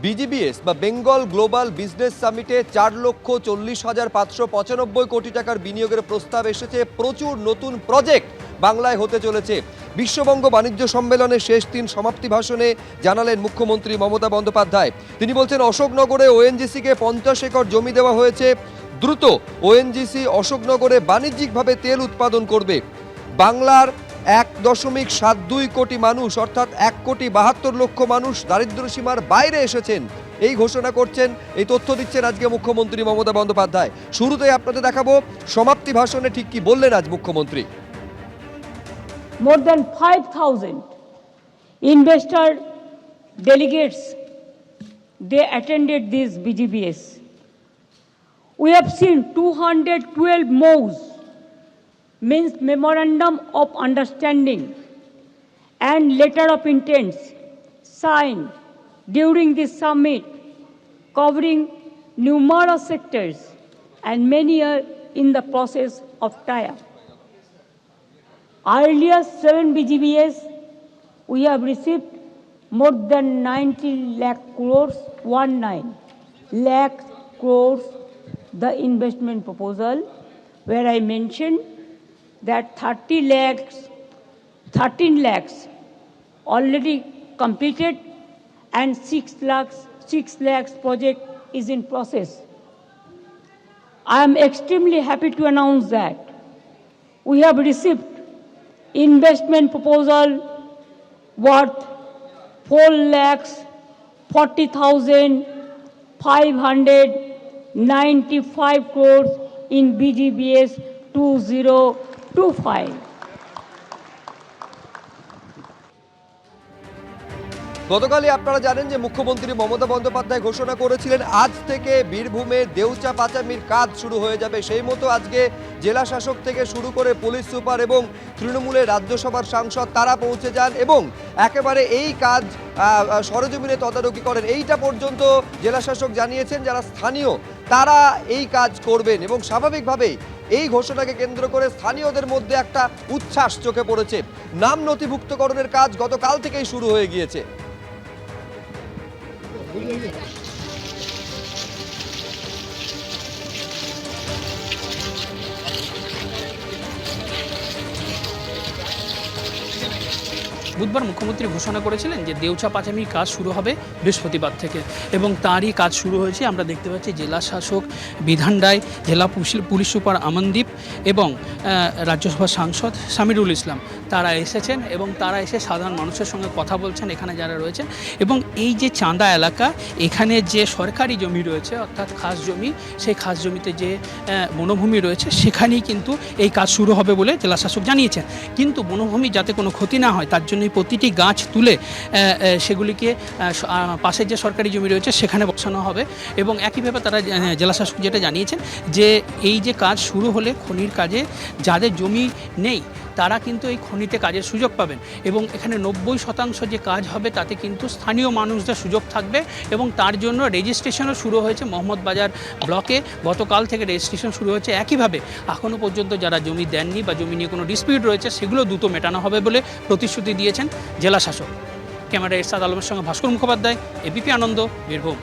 BGBS বা Bengal global business সামিটে 4,40,595 কোটি টাকার বিনিয়োগের প্রস্তাব এসেছে। প্রচুর নতুন প্রজেক্ট বাংলায় হতে চলেছে। বিশ্ববঙ্গ বাণিজ্য সম্মেলনের শেষ দিন সমাপ্তি ভাষণে জানালেন মুখ্যমন্ত্রী মমতা বন্দ্যোপাধ্যায়। তিনি বলছেন, অশোকনগরে ওএনজিসিকে 50 একর জমি দেওয়া হয়েছে। দ্রুত ওএনজিসি অশোকনগরে বাণিজ্যিকভাবে তেল উৎপাদন করবে। বাংলার 1.72 কোটি মানুষ অর্থাৎ 1,72,00,000 মানুষ দারিদ্র্যসীমার বাইরে এসেছেন, এই ঘোষণা করছেন, এই তথ্য দিচ্ছেন আজকে মুখ্যমন্ত্রী মমতা বন্দ্যোপাধ্যায়। শুরুতেই আপনাদের দেখাবো সমাপ্তি ভাষণে ঠিক কি বললেন আজ মুখ্যমন্ত্রী। More than 5,000 investor delegates, they attended this BGBS. We have seen 212 MOUs, means Memorandum of Understanding and Letter of Intents signed during this summit, covering numerous sectors, and many are in the process of tie-up. Earlier 7 BGBS, we have received more than 90 lakh crores, 19 lakh crores, the investment proposal, where I mentioned that 13 lakhs already completed and 6 lakhs project is in process. I am extremely happy to announce that we have received investment proposal worth 4,40,595 crores in BGBS 2025. গতকালই আপনারা জানেন যে মুখ্যমন্ত্রী মমতা বন্দ্যোপাধ্যায় ঘোষণা করেছিলেন আজ থেকে বীরভূমে দেউচা পাচামির কাজ শুরু হয়ে যাবে। সেই মতো আজকে জেলা শাসক থেকে শুরু করে পুলিশ সুপার এবং তৃণমূলের রাজ্যসভার সাংসদ তারা পৌঁছে যান এবং একেবারে এই কাজ সরেজমিনে তদারকি করেন। এইটা পর্যন্ত জেলা শাসক জানিয়েছেন যারা স্থানীয় তারা এই কাজ করবেন এবং স্বাভাবিকভাবেই এই ঘোষণাকে কেন্দ্র করে স্থানীয়দের মধ্যে একটা উচ্ছ্বাস চোখে পড়েছে। নাম নথিভুক্তকরণের কাজ গতকাল থেকেই শুরু হয়ে গিয়েছে। বুধবার মুখ্যমন্ত্রী ঘোষণা করেছিলেন যে দেউচা পাচামির কাজ শুরু হবে বৃহস্পতিবার থেকে এবং তারই কাজ শুরু হয়েছে। আমরা দেখতে পাচ্ছি জেলা শাসক বিধান রায়, জেলা পুলিশ সুপার আমনদীপ এবং রাজ্যসভার সাংসদ সামিরুল ইসলাম তারা এসেছেন এবং তারা এসে সাধারণ মানুষের সঙ্গে কথা বলছেন এখানে যারা রয়েছেন। এবং এই যে চাঁদা এলাকা, এখানে যে সরকারি জমি রয়েছে অর্থাৎ খাস জমি, সেই খাস জমিতে যে বনভূমি রয়েছে সেখানেই কিন্তু এই কাজ শুরু হবে বলে জেলা শাসক জানিয়েছেন। কিন্তু বনভূমি যাতে কোনো ক্ষতি না হয় তার জন্য প্রতিটি গাছ তুলে সেগুলিকে পাশের যে সরকারি জমি রয়েছে সেখানে বসানো হবে। এবং একইভাবে তারা জেলা শাসক যেটা জানিয়েছেন যে এই যে কাজ শুরু হলে খনির কাজে যাদের জমি নেই তারা কিন্তু এই খনিতে কাজের সুযোগ পাবেন এবং এখানে 90% যে কাজ হবে তাতে কিন্তু স্থানীয় মানুষদের সুযোগ থাকবে এবং তার জন্য রেজিস্ট্রেশনও শুরু হয়েছে মোহাম্মদবাজার ব্লকে। গতকাল থেকে রেজিস্ট্রেশন শুরু হয়েছে। একইভাবে এখনও পর্যন্ত যারা জমি দেননি বা জমি নিয়ে কোনো ডিসপিউট রয়েছে সেগুলো দ্রুত মেটানো হবে বলে প্রতিশ্রুতি দিয়েছেন জেলা শাসক। ক্যামেরা এরশাদ আলমের সঙ্গে ভাস্কর মুখোপাধ্যায়, এবিপি আনন্দ, বীরভূম।